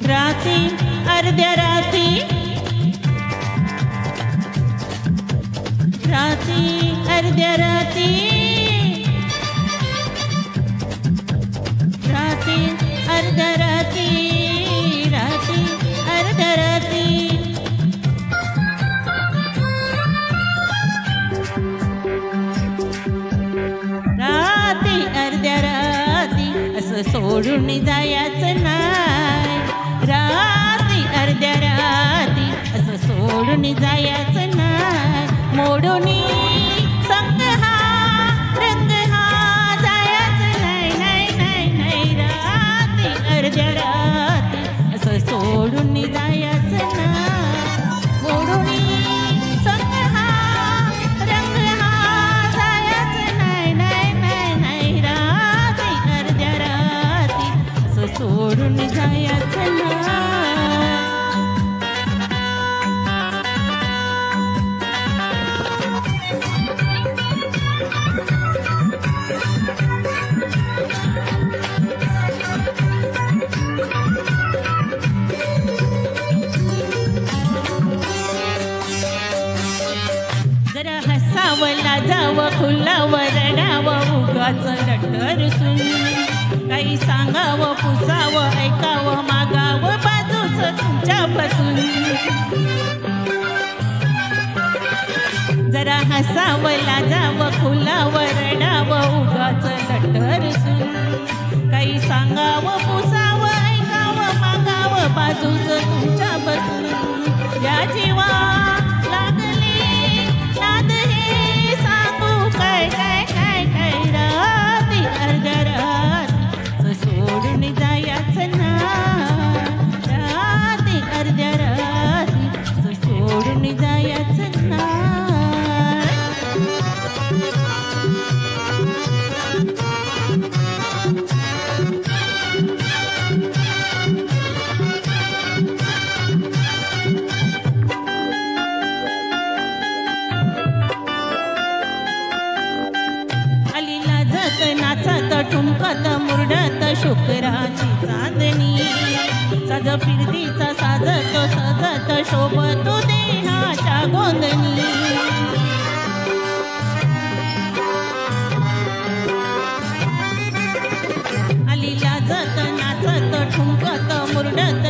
राती अर्ध्या राती राती अर्ध्या राती राती अर्ध्या राती राती अर्ध्या राती राती अर्ध्या राती असं सोडून जायचं नाही राती अर्ध्या राती असं सोडून जायचं नाही मोडून संग हा रंग हा जायचं नाही नाही नाही नाही राती अर्ध्या राती असं सोडून जायचं नाही मोडून संग हा रंग हा जायचं नाही नाही नाही नाही राती अर्ध्या राती असं सोडून जायचं नाही जरा हसावला जावं खुलावं रडावं उगाच लटरसून काही सांगावं पुसावं ऐकावं मागावं बाजूच तुमच्यापासून जरा हसावला जावं खुलावं रडावं उगाच लटरसून काही सांगावं पुसावं ऐकावं मागावं बाजूच तुमच्यापासून या जीवा सोडून जायचं नाही राती अर्ध्या राती सोडून जायचं नाही अलीला जत नाचत ठुमकत मुरडत शुक्राची चांदणी सज फिरतीचा साजत सजत शोभतो देहाच्या गोंधणी अलीला जत नाचत ठुमकत मुरडत